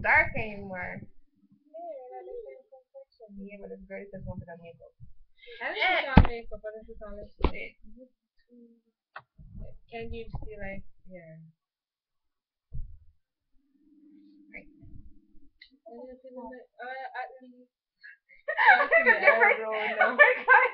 dark anymore. Yeah, not the same complexion. Yeah, but this girl just wanted a makeup. I didn't put on makeup, but I just on lipstick. Can you see like yeah? Right. And then at least. Look at different. Oh my god.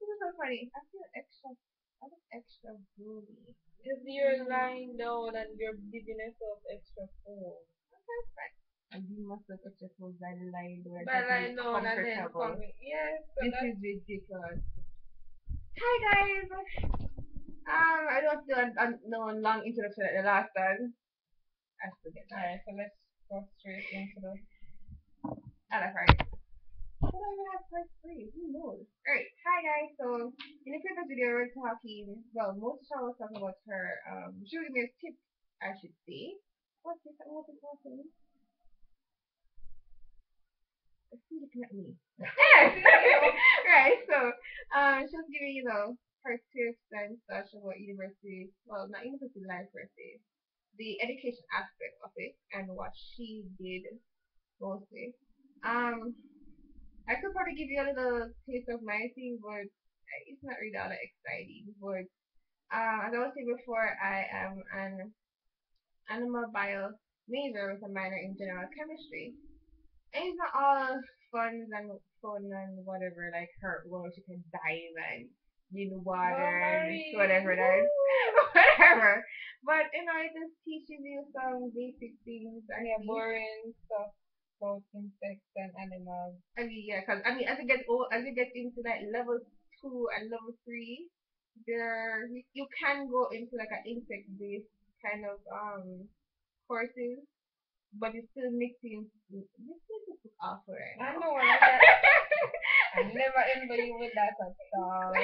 This is so funny. I feel extra. I look extra booty. Because you're lying down and you're giving yourself extra full. Okay, fine. And you must look extra full by lying down. By lying down and then coming. Yes. So this is ridiculous. Hi guys. I don't do no long introduction like the last time. I forget. Alright, so let's go straight into the. I like right. What do I even have part three? Who knows? Alright, hi guys. So in the previous video we were talking. Well, most of the time was talking about her. She gave me a tip, I should say. What's this? What's important? She's looking at me. Right. So she was giving her tips and such about university. Well, not university life per se. The education aspect of it and what she did mostly. Um, I could probably give you a little taste of my thing, but it's not really all that exciting. But as I was saying before, I am an animal bio major with a minor in general chemistry. And it's not all fun and whatever, like her well she can dive and in water and whatever that is. Whatever. But it just teaches you some basic things. Yeah, boring stuff about insects and animals. I mean, yeah, because I mean, as you get into like level 2 and level 3, you can go into like an insect based kind of courses, but it's still mixing. This is awful, right? I know what I never envy you with that at all.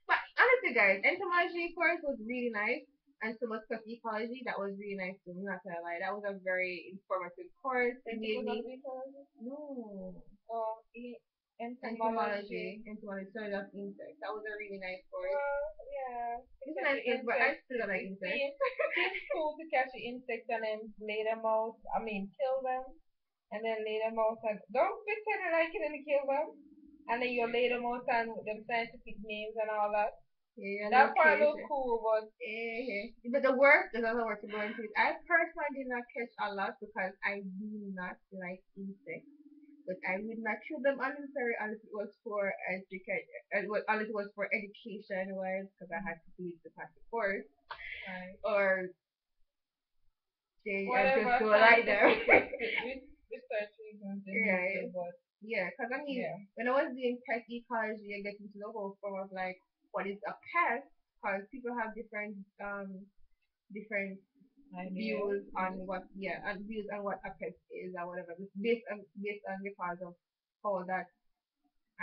But honestly, guys, entomology course was really nice, and so was ecology. That was really nice too. I'm not gonna lie, that was a very informative course. It made me no. Oh, entomology, study of insects. That was a really nice course. Yeah. It's nice, but I still don't like insects. It's cool to catch the insects and then lay them out. I mean, kill them and then lay them out and don't pretend like it and kill them. And then you lay them out and with them scientific names and all that. Yeah, that part looks cool, but but the work, there's other work to go into it. I personally did not catch a lot because I do not like insects. But I would not kill them unnecessarily unless it was for education, unless it was for education wise, because I had to do it to pass the course, right. Or they just go like that. Research reasons, right? But yeah, because I mean, when I was doing pet ecology, I get into the whole form of like what is a pest, because people have different views on what views on what a pet is or whatever, based on the cause of how that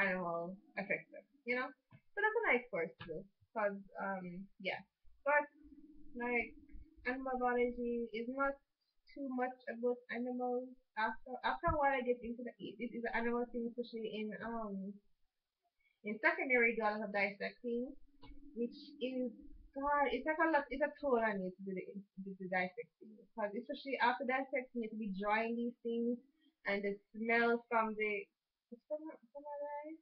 animal affects them, So that's a nice course to do, because yeah, but like animal biology is not too much about animals. After a while, I get into it is an animal thing, especially in secondary, you do a lot of dissecting, which is God, it's like a lot. It's a toll on you to do the dissecting, because especially after dissecting, you to be drawing these things, and the smell from the from my eyes.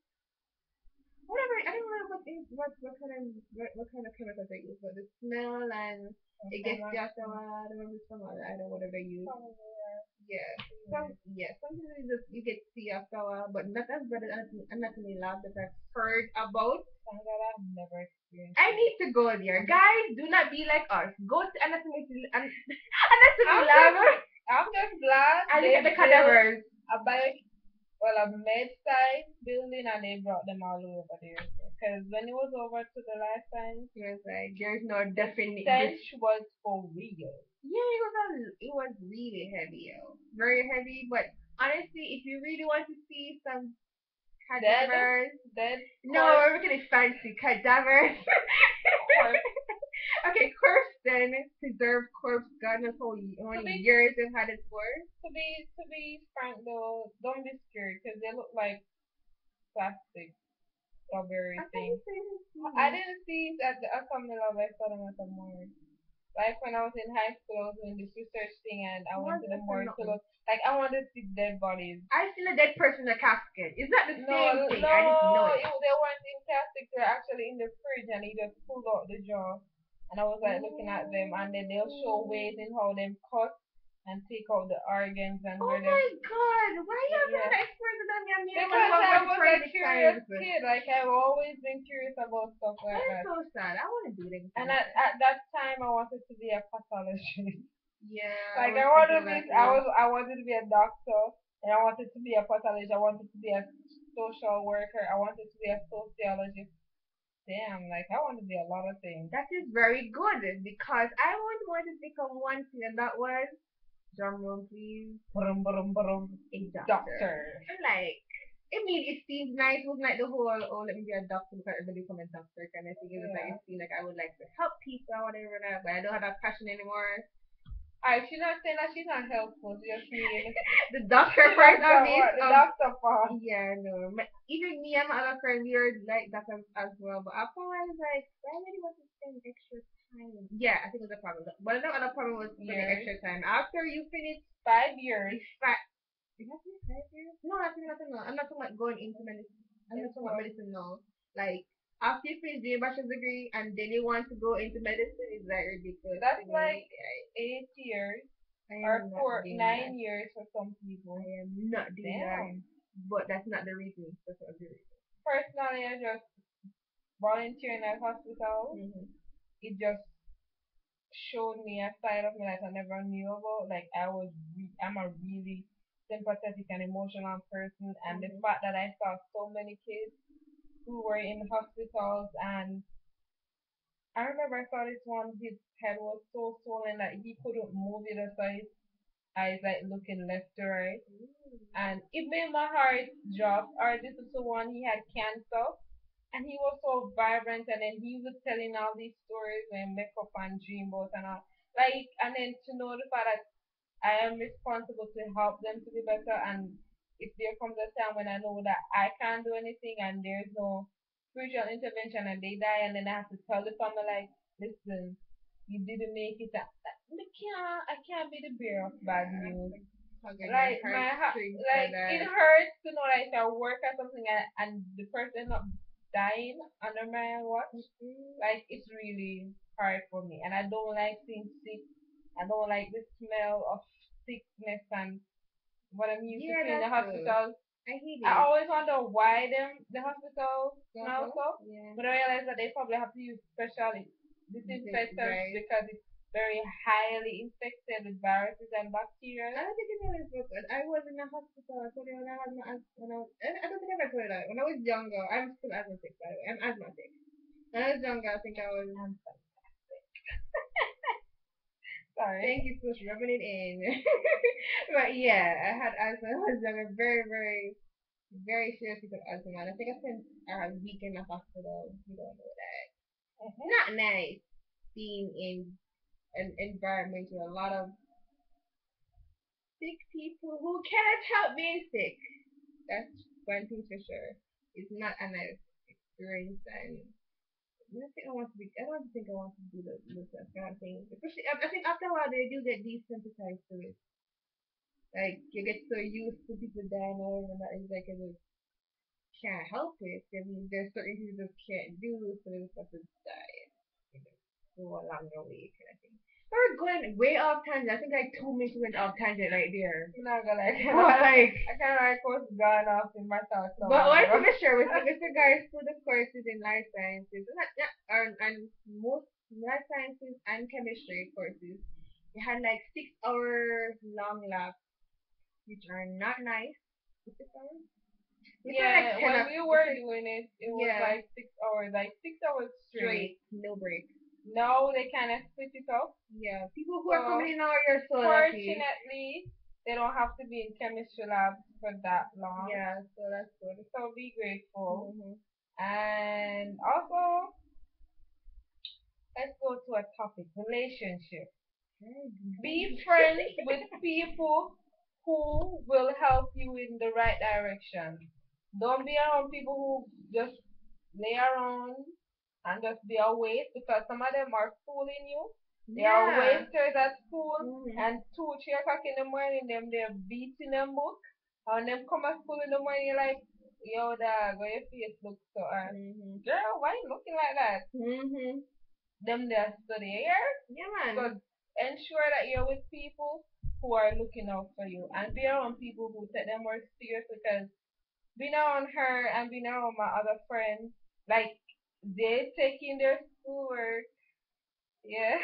Whatever, I don't know what kind of chemicals they use, but the smell and it gets you after a while. I don't know if it's from I don't know whatever they use. Yeah. Something is just you get see after a while, but not as bad as anatomy lab that I've heard about. Something that I've never experienced. I need to go there. Guys, do not be like us. Go to anatomy lab. I'm just glad I look at the cadavers. A med site building and they brought them all over there. Because when it was over to the last time, he was like, there's no definite. Stench was for real. Yeah, it was really heavy, very heavy. But honestly, if you really want to see some cadavers, no, we're gonna fancy cadavers. Okay, corpse then preserved corpse. God knows how many years they've had it for. To be frank though, don't be scared because they look like plastic strawberry things. I didn't see it at the Akamila, but I saw them at the morgue. Like when I was in high school, I was doing this research thing, and I What went to the is morgue to nothing? look. Like I wanted to see dead bodies. I seen a dead person in a casket. It's not the No, same thing. no, I just know it. they weren't in plastic. They were actually in the fridge, and he just pulled out the jar. And I was like looking at them, and then they'll show ways in how them cut and take out the organs and Oh where them. my god, why you have Yeah, an expert on your name and because one I for the was a crazy curious times? kid. Like I've always been curious about stuff That like is that. so sad. I want to do it And again. at that time, I wanted to be a pathologist. Yeah, I Like was I wanted thinking to be, that too. I wanted to be a doctor, and I wanted to be a pathologist. I wanted to be a social worker. I wanted to be a sociologist. Damn, like I want to be a lot of things. That is very good because I only wanted to become one thing, and that was drum roll, please. Brum, brum, brum. A doctor. Doctor. I'm like, I mean, it seems nice. It was like the whole, oh, let me be a doctor because everybody become a doctor kind of thing. It was like, Yeah. it seemed like I would like to help people or whatever, but I don't have that passion anymore. She's not saying that she's not helpful. She just mean The doctor she part likes of that it. what the doctor part. Yeah, no. Even me and my other friend, we are like that as well. But after a while, I was like, I really want to spend extra time. Yeah, I think it was a problem. But another problem was spending Years. extra time. After you finish 5 years. is that 5 years? No, I think nothing. No. I'm not talking about going into medicine. I'm not It's talking about what? medicine now. Like after you finish your bachelor's degree and then you want to go into medicine, it's like ridiculous That's to me. like 8 years I or am not four, doing that. 9 years for some people. I am not doing that. Damn. But that's not the reason. That's not the reason. Personally, I just volunteering at hospital. Mm-hmm. It just showed me a side of me that I never knew about. Like I'm a really sympathetic and emotional person, and the Mm-hmm. fact that I saw so many kids who were in hospitals, and I remember I saw this one. His head was so swollen that he couldn't move it aside. Eyes like looking left to right, and it made my heart drop. Or this is the one, he had cancer, and he was so vibrant, and then he was telling all these stories and make up and dreamboat and all. Like, and then to know the fact that I am responsible to help them to be better, and if there comes a time when I know that I can't do anything and there's no spiritual intervention and they die, and then I have to tell the family like, listen, you didn't make it. I can't be the bearer of bad news. Hugging your Like my heartstrings for like it that. hurts to know like I work at something, and the person not dying under my watch. Like it's really hard for me, and I don't like being sick. I don't like the smell of sickness and what I'm used to Yeah, seeing in the that's true. hospitals. I hate I it. always wonder why the hospital smell Uh-huh. so, Yeah. but I realize that they probably have to use special disinfectants Right. because it's very highly infected with viruses and I bacteria. don't think it was good. I was in the hospital. I told you when I had my when I was, I don't think I ever told you that. When I was younger, I'm still asthmatic by the way. I'm asthmatic. When I was younger, I think I was. I'm sorry. Thank you for rubbing it in. But yeah, I had asthma. I was younger, very, very, very serious with asthma. And I think I spent a week in the hospital. You don't know that. Not nice being in an environment with a lot of sick people who cannot help being sick. That's one thing for sure. It's not a nice experience, and I don't think I want to be. I don't think I want to do that kind of thing. Especially, I think after a while they do get desensitized to it. Like you get so used to people dying over and that it's like you just can't help it. I mean, there's certain things you just can't do, so you just have to die and you know, go along your way kind of thing. We're going way off tangent. I think like 2 minutes went off tangent right there. I'm not gonna lie. But like, I kind of like was gone off in my thoughts. but what to be sure with regards to the courses in life sciences, and most life sciences and chemistry courses, they had like 6 hour long labs, which are not nice. 6 hours? It's not like Yeah, 10 when of, we it's were like, doing it, it was yeah, like 6 hours straight. straight, no break. Now they kind of split it up. Yeah, people who are So coming in now, you're so lucky. fortunately, they don't have to be in chemistry labs for that long. Yeah, so that's good. So be grateful. Mm-hmm. And also, let's go to a topic: relationship. Be friends with people who will help you in the right direction. Don't be around people who just lay around and just be a waste, because some of them are fooling you. They are Yeah. waiters at school, Mm-hmm. and 2, 3 o'clock in the morning, them they're beating them book, and them come at school in the morning you're like, yo dog, where your face looks so Mm-hmm. girl, why you looking like that? Mm-hmm. Them they're studying here, Yeah, so man. ensure that you're with people who are looking out for you, and be around people who take them more seriously. Because being around her and being around my other friends, like they taking their schoolwork, yeah.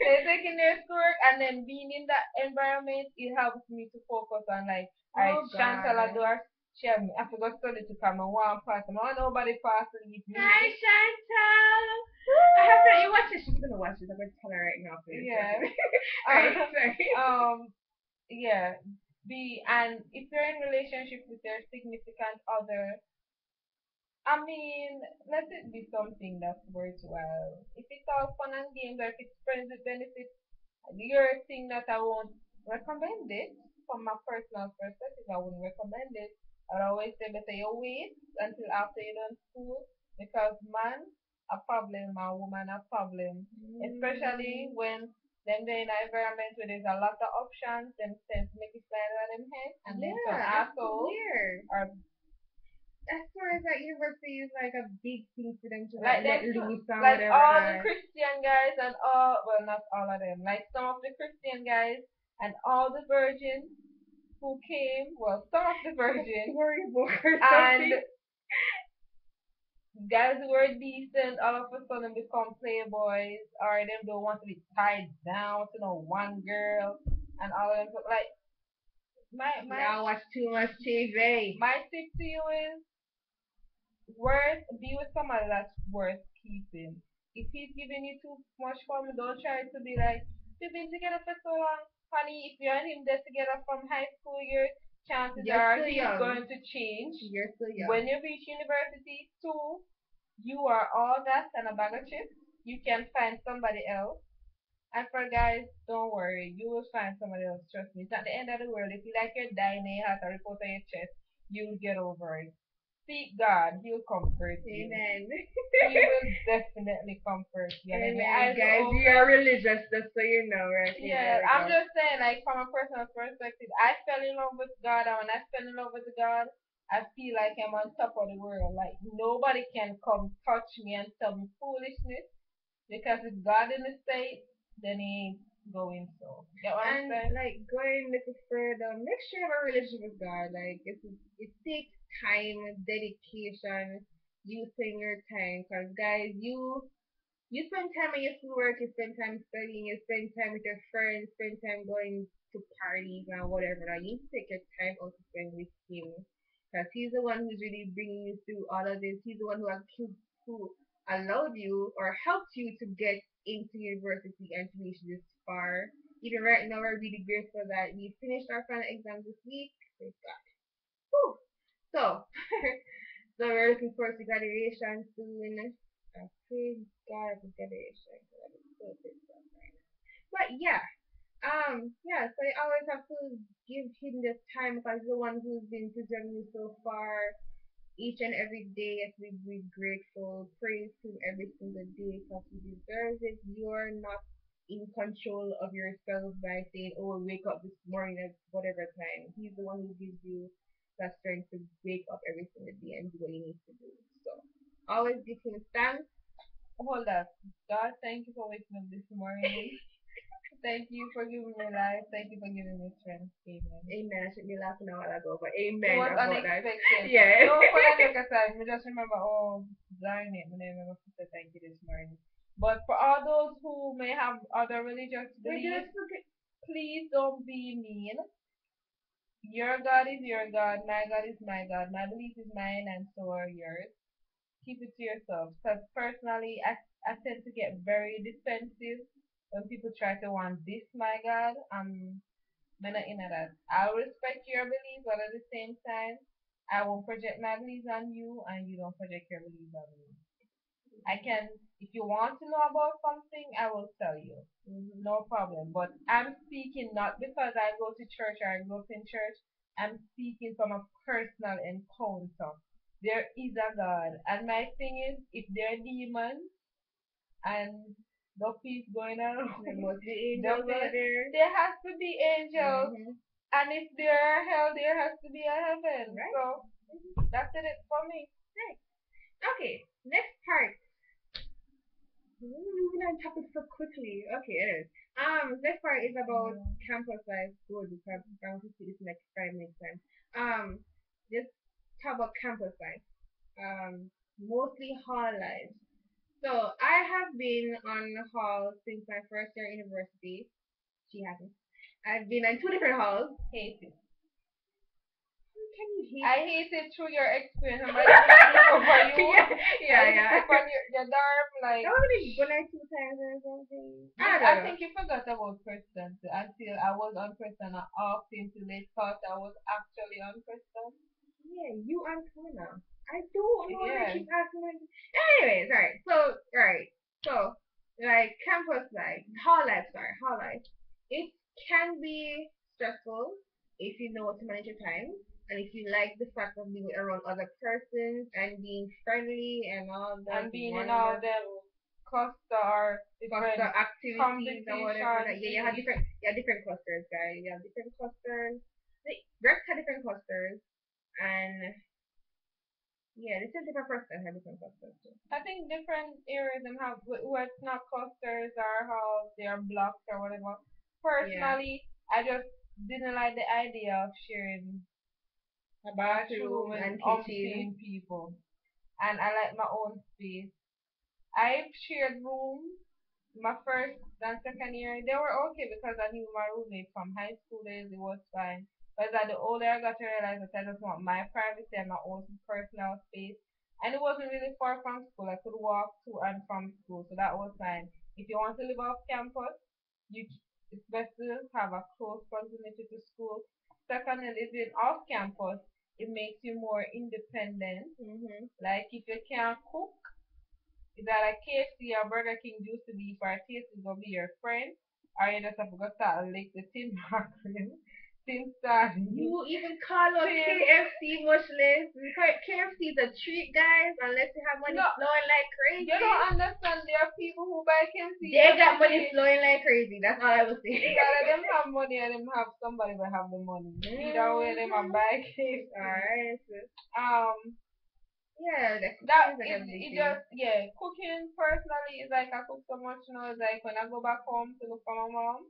They're taking their schoolwork and then being in that environment, it helps me to focus on like, alright, Oh Chantal God. Adore, she have me, I forgot study to come and one pass. I want nobody pass and leave me. Hi, Chantal. I have to. You watch it. She's gonna watch it. I'm gonna tell her right now, please. Yeah. Right. Sorry. Yeah. And if you're in relationship with your significant other, I mean, let it be something that's worthwhile. If it's all fun and games, or if it's friends with benefits, your thing that I won't recommend it from my personal perspective. I wouldn't recommend it. I'd always say better you wait until after you're done school, because man a problem, a woman a problem. Especially Mm, when them they're in an environment where there's a lot of options, them tend to make it slide out of them head, and then some yeah, that's so asshole weird. or As far as that university is like a big thing for them to like like let them loose and like whatever. all the Like, Christian guys and all, well, not all of them, like some of the Christian guys and all the virgins who came, well, some of the a virgins storybook or and something. guys who were decent all of a sudden become playboys, or them don't want to be tied down to no one girl and all of them. So, like Y'all watch too much TV. my tip to you is be with somebody that's worth keeping. If he's giving you too much fun, don't try to be like, we've been together for so long. Honey, if you and him get together from high school years, chances You're are still he's young. going to change. You're still young. When you reach university, too, you are all that and a bag of chips. You can find somebody else. And for guys, don't worry, you will find somebody else. Trust me. It's not the end of the world. If you like you're dying and you have a report on your chest, you'll get over it. Seek God, He'll comfort you. Amen. He will definitely comfort you. And if your Amen, eyes are guys. We are open, religious, just so you know, right? yeah, There we I'm go. just saying, like from a personal perspective, I fell in love with God, and when I fell in love with God, I feel like I'm on top of the world. Like nobody can come touch me and tell me foolishness, because if God didn't say it, then He ain't going so. Get what I'm And saying? like going a little further, make sure you have a relationship with God. Like it takes time, dedication, you spend your time. Cause guys, you spend time on your schoolwork, you spend time studying, you spend time with your friends, spend time going to parties and whatever. Now you need to take your time out to spend with him, because he's the one who's really bringing you through all of this. He's the one who allowed you or helped you to get into university and to reach this far. Even right now, we're really grateful that we finished our final exam this week. Praise God. Whew. So, so we're looking forward to graduation soon. Praise God for graduation. I'm so pissed off right now. But yeah, yeah. So you always have to give him the time, because he's the one who's been preserving you so far. Each and every day, as we be grateful, praise him every single day, because he deserves it. You're not in control of yourself by saying, "Oh, wake up this morning at whatever time." He's the one who gives you that strength to wake up every single day and do what you need to do. So always give him thanks. Hold up, God, thank you for waking up this morning. Thank you for giving me life. Thank you for giving me strength. Amen. Amen. I should be laughing a while ago, but It amen was about that. unexpected. Yeah. No, for the look aside, me just remember, oh, darn it, me never to say thank you this morning. But for all those who may have other religious Wait, did I beliefs, forget? please don't be mean. Your God is your God, my God is my God, my belief is mine, and so are yours. Keep it to yourself. Because personally, I tend to get very defensive when people try to want this, my God. I'm not into that. I'll respect your beliefs, but at the same time, I won't project my beliefs on you, and you don't project your beliefs on me. I can, if you want to know about something, I will tell you. No problem. But I'm speaking not because I go to church or I grew up in church. I'm speaking from a personal encounter. There is a God. And my thing is, if there are demons, and guppies going around. There must be angels out Ducklings. there. There has to be angels, and if there are hell, there has to be a heaven. Right. So that's it for me. Right. Okay. Next part. We're moving on topic so quickly. Okay, it is. Next part is about campus life. Good, because I want to see this next 5 minutes time. Just talk about campus life. Mostly hall life. So I have been on hall since my first year at university. She hasn't. I've been in two different halls. Hate it. How can you hate? I hate it through your experience. I'm like, over you. Yeah. On your dorm, like. I already gone there 2 times or something. I think you forgot about Preston until I was on Preston. I asked him till they thought I was actually on Preston. Yeah, you on now. I don't know why Yeah. I keep asking me. Anyways, alright. So, like campus life, hall life. It can be stressful if you know how to manage your time. And if you like the fact of being around other persons and being friendly and all that, and being in all them cluster activities and whatever. That, yeah, you have different clusters, guys. You have different clusters. Reps have different clusters, and yeah, this is different person have different clusters too. I think different areas and have what's not clusters or how they are blocks or whatever. Personally, I just didn't like the idea of sharing a bathroom and umpteen people, and I like my own space. I shared rooms my first and second year. They were okay because I knew my roommate from high school days. It was fine. But as the older I got to realize that I just want my privacy and my own personal space. And it wasn't really far from school. I could walk to and from school, so that was fine. If you want to live off campus, you it's best to have a close proximity to school. Secondly, living off campus, it makes you more independent. Like if you can't cook, is that like KFC or Burger King used to be for a taste is gonna be your friend, or you just have to go start lick the tin mackerel since that. You even call out KFC much less. KFC is a treat, guys, unless you have money flowing like crazy. You don't understand. There are people who buy KFC. They got money flowing like crazy. That's all I was saying. Either them have money or them have somebody that have the money. Either way, them are buy KFC. Alright. Yeah, it just cooking personally is like I cook so much now. It's like when I go back home to look for my mom,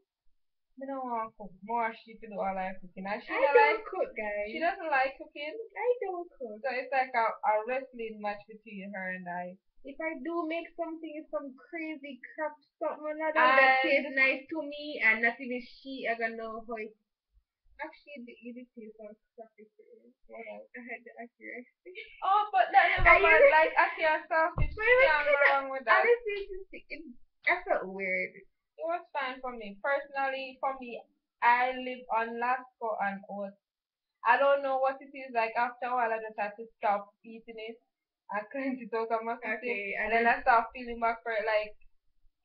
I don't want to cook more. She to do all her cooking. And I don't cook, guys. She doesn't like cooking. I don't cook. So it's like a wrestling match between her and I. If I do make something, it's some crazy crap something that tastes nice to me, and not even she are gonna know how it. Actually, you did say some crappy things. What else? I had the accuracy. Oh, but that never mind. Like accurate stuff. It's wrong with that. Honestly, I felt weird. It was fine for me. Personally, for me, I live on Lasco and oats. I don't know what it is like. After a while, I just had to stop eating it. I cleaned it out of my system, and then I start feeling back for it. Like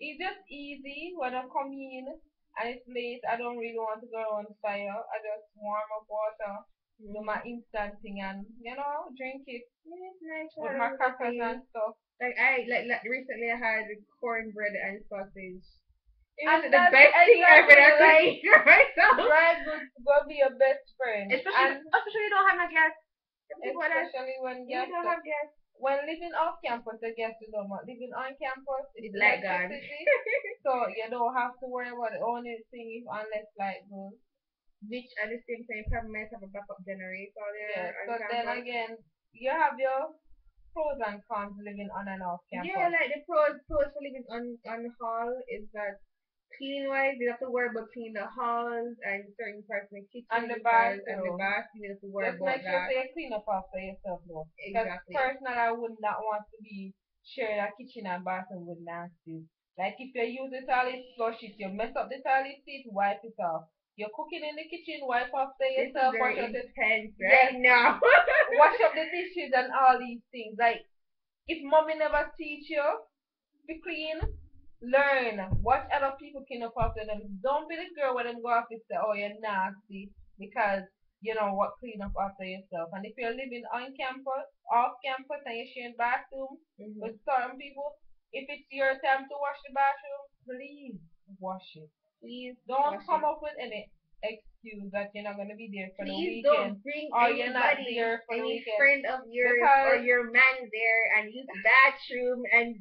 it's just easy when I come in and it's late. I don't really want to go on fire. I just warm up water, do my instant thing, and drink it. Yeah, it's nice with my crackers and stuff. Like recently, I had cornbread and sausage. It was And the best thing ever that I eat myself. Dry goods will be your best friend. Especially you don't have no gas. Especially when you don't have gas. When living off campus, I guess you don't want living on campus. It's like God. So you don't have to worry about the only thing unless light goes. Which at the same time probably might have a backup generator there. Yeah, so then again, you have your pros and cons living on and off campus. Yeah, like the pros for living on hall is that cleaning wise, you have to worry about cleaning the halls and certain parts in the kitchen and the bathroom. You have to worry just about make sure you clean up after yourself, though. Exactly. Because personally, I would not want to be sharing a kitchen and bathroom with nasty. Like if you use the toilet, flush it. You mess up the toilet seat, wipe it off. You're cooking in the kitchen, wipe after yourself. This is very intense right now. Wash up the dishes and all these things. Like if mommy never teach you, be clean. Learn. Watch other people clean up after them. Don't be the girl when them go off and say, "Oh, you're nasty," because you know what, clean up after yourself. And if you're living on campus, off campus, and you're sharing bathroom with certain people, if it's your time to wash the bathroom, please wash it. Please Don't wash come it. up with any excuse that you're not gonna be there for the Please weekend don't bring or you're not anybody, there for the any weekend friend of yours or because your man there and use the bathroom and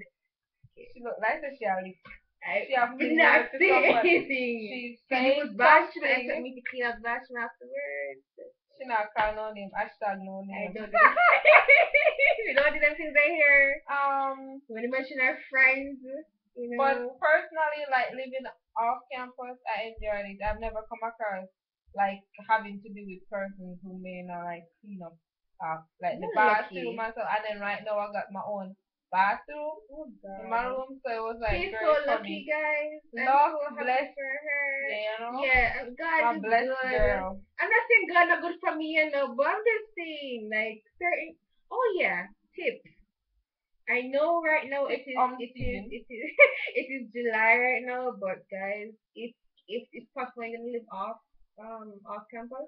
she look like a Charlie. I She have to did do not it to say somebody. anything. She's She saying used bathroom and something. expect me to clean up the bathroom afterwards. She not call no name. Hashtag no I name. don't do we don't do them things right here. When you mention our friends, But personally, like living off campus, I enjoyed it. I've never come across like having to do with persons who may not like clean up like the You're bathroom lucky. and so. And then right now I got my own bathroom Oh in my God. room, so it was like She's very so funny. lucky, guys. I'm Luck, so happy bless, for her. yeah, Yeah, God my is blessed good. girl. I'm not saying God not good for me, but I'm just saying, like, certain. Oh yeah, tips. I know right now it is it is July right now, but guys, if it's possible you're gonna live off campus,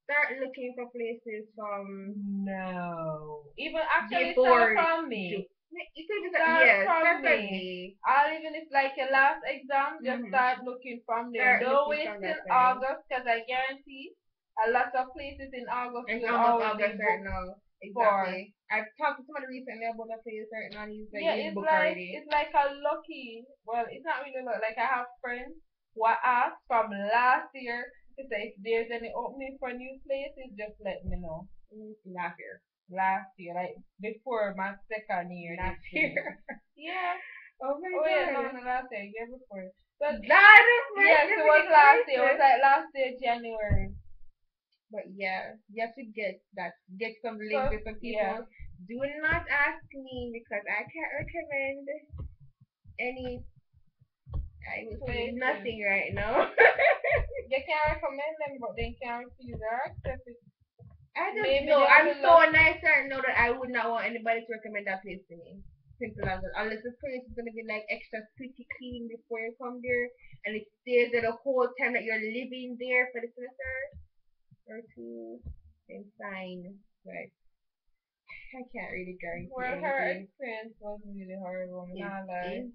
start looking for places from No. Even actually start before from me. You could just Start start from from me. me. I'll even if like your last exam, just Mm-hmm. start looking from there. Start Don't looking wait from till that side. August because I guarantee a lot of places in August It's will almost already August be right booked now. for. Exactly. I've talked to somebody recently about a place right now and he's like, Yeah, he's booked already. it's like a lucky. Well, it's not really like I have friends who I asked from last year to say if there's any opening for new places, just let me know. Last year. Last year, like before my second year. Last year. Yeah. Oh my Oh yeah, God. no, last year, year before. But God of yes, mercy, it was last year. It was like last year, January. But yeah, you have to get some links So with some people. yeah. Do not ask me because I can't recommend any. I will say Places. nothing right now. They can recommend them, but they can't refuse or accept it. I don't Maybe know. they I'm will so nice to know that I would not want anybody to recommend that place to me. Simple as that. Unless the place is gonna be like extra pretty clean before you come there, and it stays there the whole time that you're living there for the semester or two, then fine. But I can't really guarantee Well, her anything. experience was really horrible. I'm It not like is.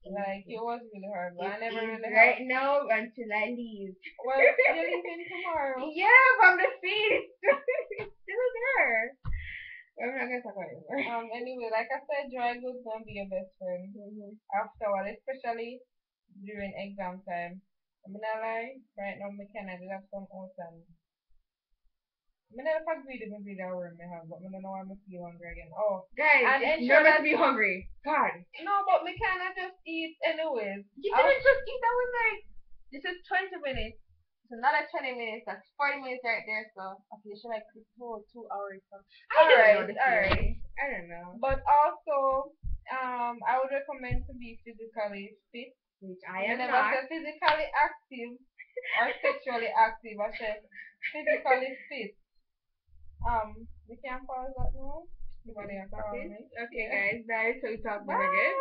like it was really horrible. I It never is really right had. now until I leave. Well, you're leaving tomorrow. Yeah, from the feast. It's still there. I'm not gonna talk about it anymore. Anyway, like I said, dry goods gonna be your best friend afterward, especially during exam time. I'm not lie, right now me can I did have some oats and I never agree to maybe that word me have, but I don't know why I'm feel hungry again. Oh, Guys, and it's ensure normal that to be hungry. God. no, but me cannot just eat anyways. You didn't just eat. That was like, this is 20 minutes. It's another 20 minutes. That's 40 minutes right there. So, okay, you should like this whole 2 hours. So, Alright, alright. I don't know. But also, I would recommend to be physically fit. Which I am never not. say physically active or sexually active. I said physically fit. We can pause that now. Nobody has called me. Okay, guys. Bye. So we talk Bye. again.